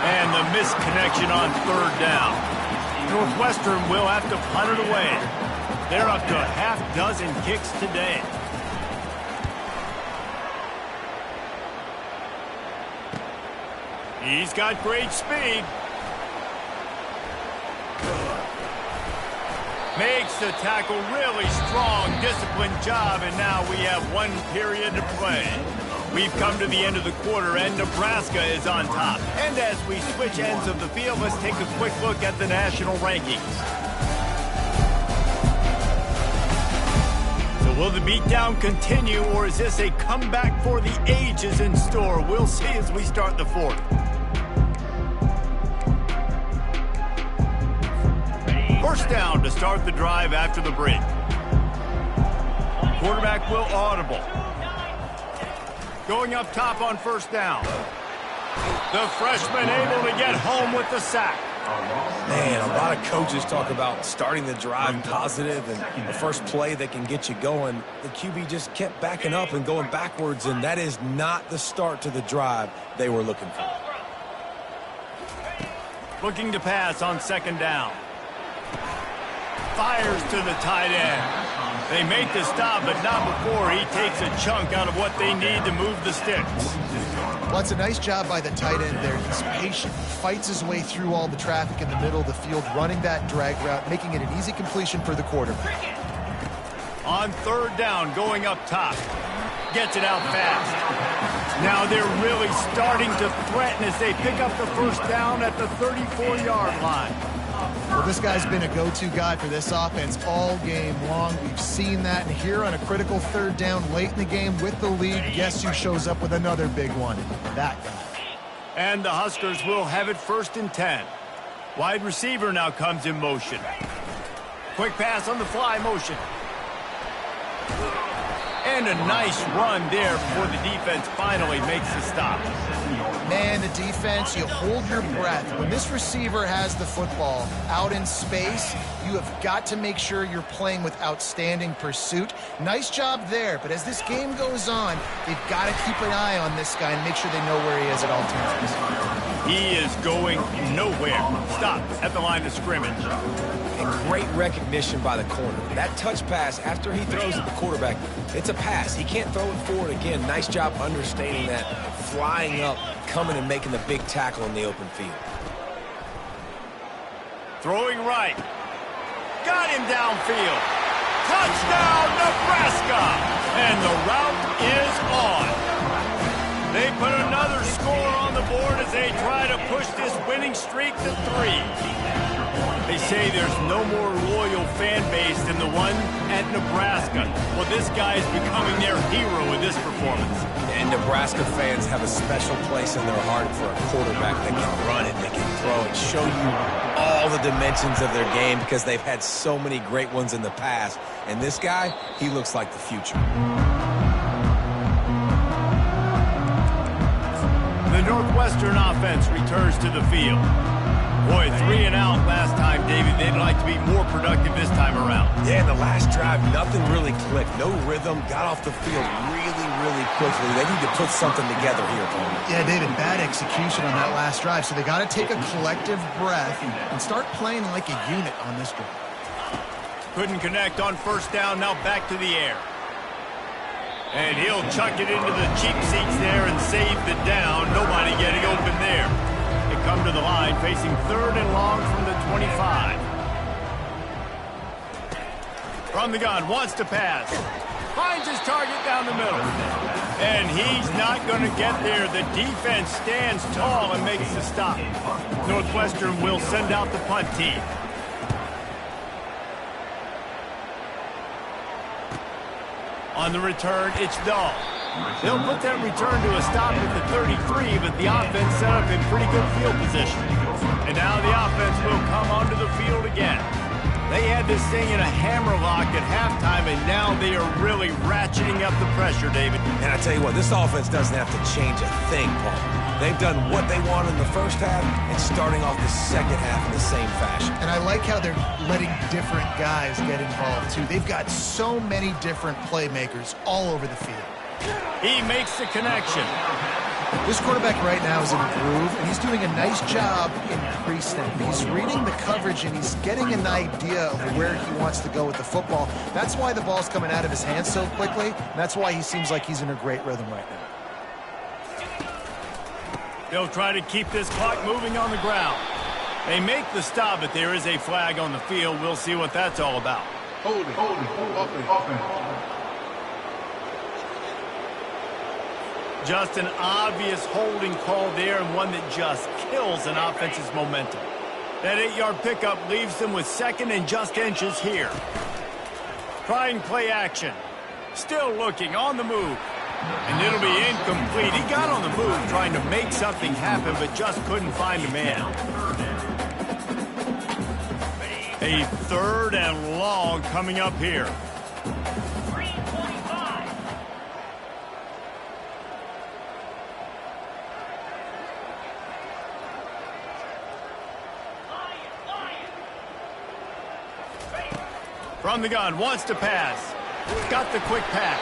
Speaker 1: And the misconnection on 3rd down. Northwestern will have to punt it away. They're up to a half-dozen kicks today. He's got great speed. Makes the tackle really strong, disciplined job, and now we have 1 period to play. We've come to the end of the quarter, and Nebraska is on top. And as we switch ends of the field, let's take a quick look at the national rankings. So will the beatdown continue, or is this a comeback for the ages in store? We'll see as we start the 4th. First down to start the drive after the break. Quarterback will audible. Going up top on first down. The freshman able to get home with the sack.
Speaker 2: Man, a lot of coaches talk about starting the drive positive and the first play that can get you going. The QB just kept backing up and going backwards, and that is not the start to the drive they were looking for.
Speaker 1: Looking to pass on second down. Fires to the tight end. They make the stop, but not before he takes a chunk out of what they need to move the sticks.
Speaker 3: Well, it's a nice job by the tight end there. He's patient. He fights his way through all the traffic in the middle of the field, running that drag route, making it an easy completion for the quarterback.
Speaker 1: On 3rd down, going up top. Gets it out fast. Now they're really starting to threaten as they pick up the first down at the 34-yard line.
Speaker 3: Well, this guy's been a go-to guy for this offense all game long. We've seen that, and here on a critical 3rd down late in the game with the lead, guess who shows up with another big one? That guy.
Speaker 1: And the Huskers will have it 1st and 10. Wide receiver now comes in motion. Quick pass on the fly motion. And a nice run there before the defense finally makes the stop.
Speaker 3: Man, the defense, you hold your breath. When this receiver has the football out in space, you have got to make sure you're playing with outstanding pursuit. Nice job there, but as this game goes on, they've got to keep an eye on this guy and make sure they know where he is at all times.
Speaker 1: He is going nowhere. Stop at the line of scrimmage.
Speaker 2: And great recognition by the corner. That touch pass after he throws at the quarterback, it's a pass. He can't throw it forward again. Nice job understanding that, flying up, coming and making the big tackle in the open field.
Speaker 1: Throwing right. Got him downfield. Touchdown, Nebraska! And the route is on. They put another score on the board as they try to push this winning streak to 3. They say there's no more loyal fan base than the one at Nebraska. Well, this guy is becoming their hero with this performance.
Speaker 2: And Nebraska fans have a special place in their heart for a quarterback that can run it, that can throw it, show you all the dimensions of their game because they've had so many great ones in the past. And this guy, he looks like the future.
Speaker 1: The Northwestern offense returns to the field. Boy, 3 and out last time, David. They'd like to be more productive this time around.
Speaker 2: Yeah, in the last drive, nothing really clicked. No rhythm. Got off the field really quickly. They need to put something together here, Paul.
Speaker 3: Yeah, David, bad execution on that last drive. So they got to take a collective breath and start playing like a unit on this drive.
Speaker 1: Couldn't connect on first down. Now back to the air. And he'll chuck it into the cheap seats there and save the down. Nobody getting open there. They come to the line facing 3rd and long from the 25. From the gun, wants to pass. Finds his target down the middle. And he's not going to get there. The defense stands tall and makes the stop. Northwestern will send out the punt team. On the return, it's Dahl. They'll put that return to a stop at the 33, but the offense set up in pretty good field position. And now the offense will come onto the field again. They had this thing in a hammerlock at halftime, and now they are really ratcheting up the pressure, David.
Speaker 2: And I tell you what, this offense doesn't have to change a thing, Paul. They've done what they want in the first half and starting off the second half in the same fashion.
Speaker 3: And I like how they're letting different guys get involved, too. They've got so many different playmakers all over the field.
Speaker 1: He makes the connection.
Speaker 3: This quarterback right now is in a groove, and he's doing a nice job in pre-snap. He's reading the coverage, and he's getting an idea of where he wants to go with the football. That's why the ball's coming out of his hands so quickly, and that's why he seems like he's in a great rhythm right now.
Speaker 1: They'll try to keep this clock moving on the ground. They make the stop, but there is a flag on the field. We'll see what that's all about.
Speaker 5: Holding, offense.
Speaker 1: Just an obvious holding call there, and one that just kills an offense's momentum. That 8-yard pickup leaves them with 2nd and just inches here. Trying play action. Still looking on the move. And it'll be incomplete. He got on the move trying to make something happen, but just couldn't find a man. A 3rd and long coming up here. From the gun, wants to pass. Got the quick pass.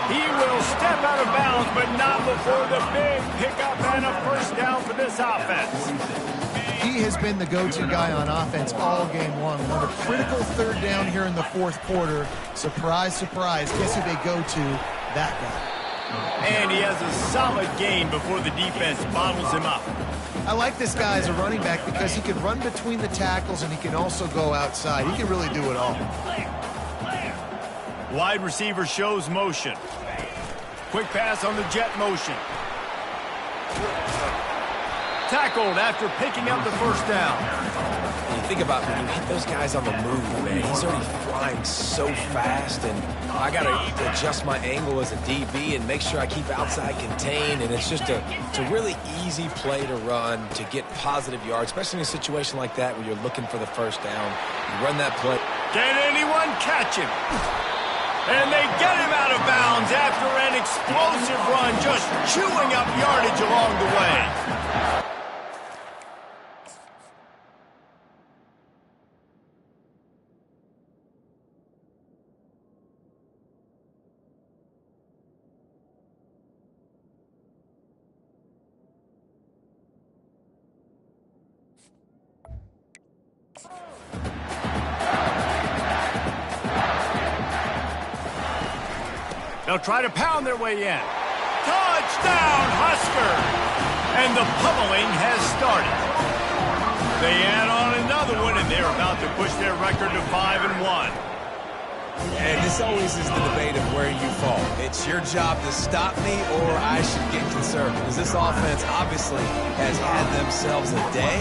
Speaker 1: He will step out of bounds, but not before the big pickup and a first down for this offense.
Speaker 3: He has been the go-to guy on offense all game long. On a critical 3rd down here in the 4th quarter. Surprise, surprise. Guess who they go to? That guy.
Speaker 1: And he has a solid gain before the defense bottles him up.
Speaker 3: I like this guy as a running back because he can run between the tackles and he can also go outside. He can really do it all.
Speaker 1: Wide receiver shows motion. Quick pass on the jet motion. Tackled after picking up the first down.
Speaker 2: When you think about when you hit those guys on the move, man, he's already flying so fast, and I got to adjust my angle as a DB and make sure I keep outside contained, and it's a really easy play to run to get positive yards, especially in a situation like that where you're looking for the first down. You run that play.
Speaker 1: Can anyone catch him? And they get him out of bounds after an explosive run, just chewing up yardage along the way. They'll try to pound their way in. Touchdown, Husker! And the pummeling has started. They add on another one, and they're about to push their record to 5-1.
Speaker 2: And this always is the debate of where you fall. It's your job to stop me, or I should get concerned. Because this offense obviously has had themselves a day,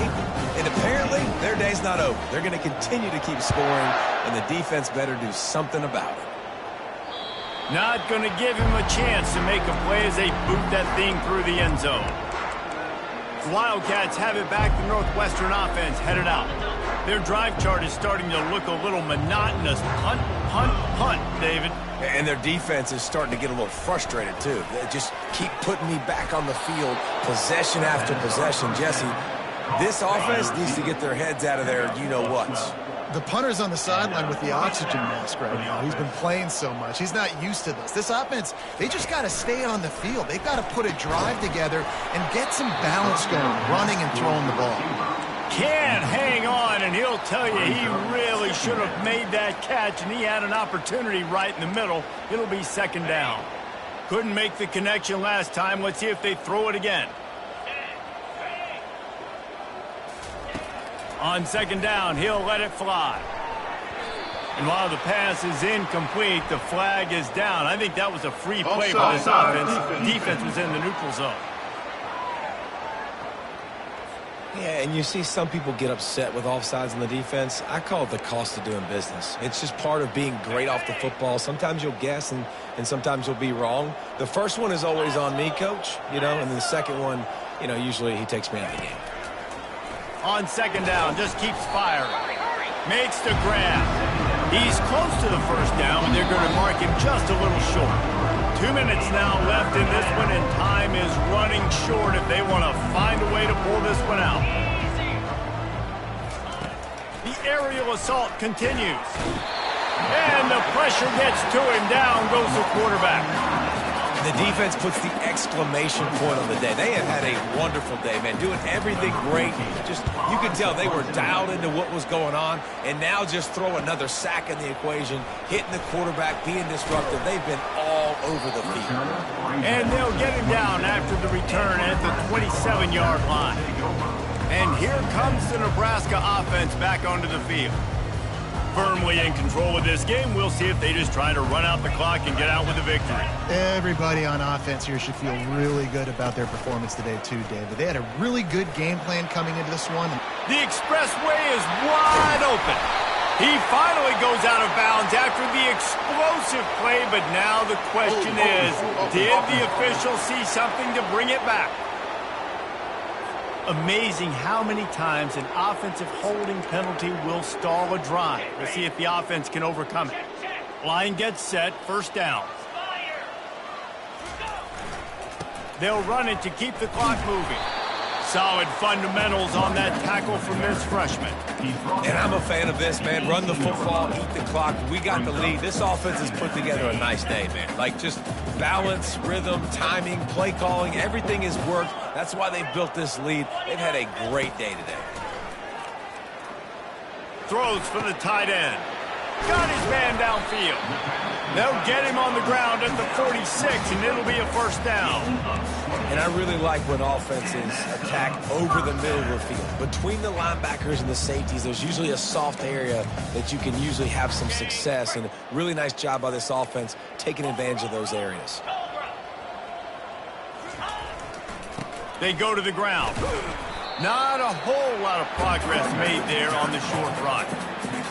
Speaker 2: and apparently their day's not over. They're going to continue to keep scoring, and the defense better do something about it.
Speaker 1: Not going to give him a chance to make a play as they boot that thing through the end zone. The Wildcats have it back. The Northwestern offense headed out. Their drive chart is starting to look a little monotonous. Punt, punt, punt, David.
Speaker 2: And their defense is starting to get a little frustrated, too. They just keep putting me back on the field, possession after possession. Jesse, this offense needs to get their heads out of their you-know-whats.
Speaker 3: The punter's on the sideline with the oxygen mask right now. He's been playing so much. He's not used to this. This offense, they just got to stay on the field. They've got to put a drive together and get some balance going, running and throwing the ball.
Speaker 1: Can't hang on, and he'll tell you he really should have made that catch, and he had an opportunity right in the middle. It'll be second down. Couldn't make the connection last time. Let's see if they throw it again. On second down, he'll let it fly. And while the pass is incomplete, the flag is down. I think that was a free play for this offense. Defense was in the neutral zone.
Speaker 2: Yeah, and you see some people get upset with offsides in the defense. I call it the cost of doing business. It's just part of being great off the football. Sometimes you'll guess and sometimes you'll be wrong. The first one is always on me, Coach, and then the second one, usually he takes me out of the game.
Speaker 1: On second down, just keeps firing. Makes the grab. He's close to the first down, and they're going to mark him just a little short. 2 minutes now left in this one, and time is running short if they want to find a way to pull this one out. The aerial assault continues. And the pressure gets to him. Down goes the quarterback.
Speaker 2: The defense puts the exclamation point on the day. They have had a wonderful day, man, doing everything great. Just, you could tell they were dialed into what was going on, and now just throw another sack in the equation, hitting the quarterback, being disruptive. They've been all over the field.
Speaker 1: And they'll get him down after the return at the 27-yard line. And here comes the Nebraska offense back onto the field. Firmly in control of this game. We'll see if they just try to run out the clock and get out with a victory.
Speaker 3: Everybody on offense here should feel really good about their performance today too, David. They had a really good game plan coming into this one.
Speaker 1: The expressway is wide open. He finally goes out of bounds after the explosive play, but now the question is, did the official see something to bring it back? Amazing how many times an offensive holding penalty will stall a drive. We'll see if the offense can overcome it. Line gets set, first down. They'll run it to keep the clock moving. Solid fundamentals on that tackle from this freshman.
Speaker 2: And I'm a fan of this, man. Run the football, eat the clock. We got the lead. This offense has put together a nice day, man. Like, just balance, rhythm, timing, play calling, everything has worked. That's why they've built this lead. They've had a great day today.
Speaker 1: Throws for the tight end. Got his man downfield. They'll get him on the ground at the 46, and it'll be a first down.
Speaker 2: And I really like when offenses attack over the middle of the field. Between the linebackers and the safeties, there's usually a soft area that you can usually have some success. And a really nice job by this offense taking advantage of those areas.
Speaker 1: They go to the ground. Not a whole lot of progress made there on the short run.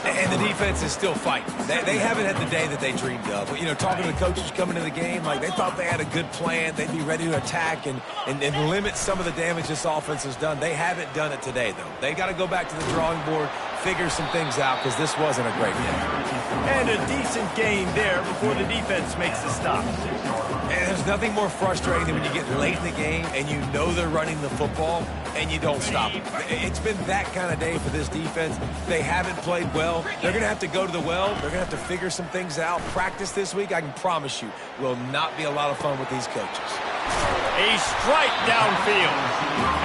Speaker 2: And the defense is still fighting. They haven't had the day that they dreamed of. Talking to the coaches coming into the game, like, they thought they had a good plan. They'd be ready to attack and limit some of the damage this offense has done. They haven't done it today, though. They got to go back to the drawing board, figure some things out because this wasn't a great game.
Speaker 1: And a decent gain there before the defense makes the stop.
Speaker 2: And there's nothing more frustrating than when you get late in the game and you know they're running the football and you don't stop them. It's been that kind of day for this defense. They haven't played well. They're going to have to go to the well. They're going to have to figure some things out. Practice this week, I can promise you, will not be a lot of fun with these coaches.
Speaker 1: A strike downfield.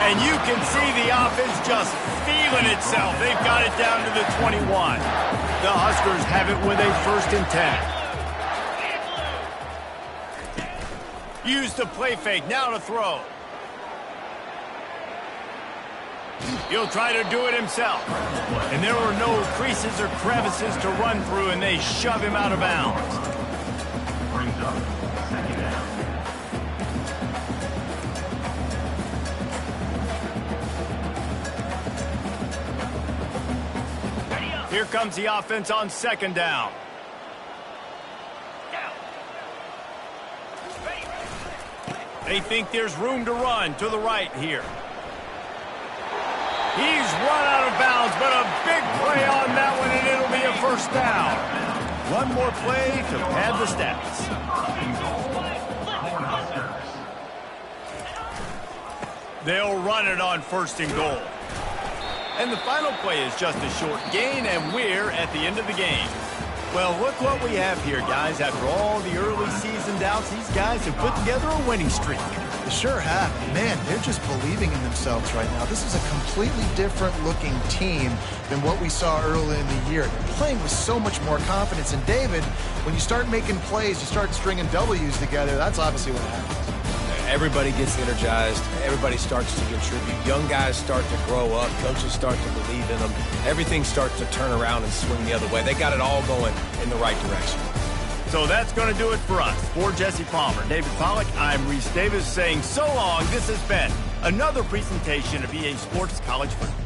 Speaker 1: And you can see the offense just feeling itself. They've got it down to the 21. The Huskers have it with a 1st and 10. Use the play fake, now to throw. He'll try to do it himself. And there were no creases or crevices to run through, and they shove him out of bounds. Here comes the offense on 2nd down. They think there's room to run to the right here. He's run out of bounds, but a big play on that one, and it'll be a 1st down. One more play to pad the stats. They'll run it on 1st and goal. And the final play is just a short gain, and we're at the end of the game. Well, look what we have here, guys. After all the early season doubts, these guys have put together a winning streak.
Speaker 3: They sure have. Man, they're just believing in themselves right now. This is a completely different-looking team than what we saw early in the year. They're playing with so much more confidence. And, David, when you start making plays, you start stringing W's together, that's obviously what happens.
Speaker 2: Everybody gets energized. Everybody starts to contribute. Young guys start to grow up. Coaches start to believe in them. Everything starts to turn around and swing the other way. They got it all going in the right direction.
Speaker 1: So that's going to do it for us. For Jesse Palmer, David Pollack, I'm Reese Davis saying so long. This has been another presentation of EA Sports College Football.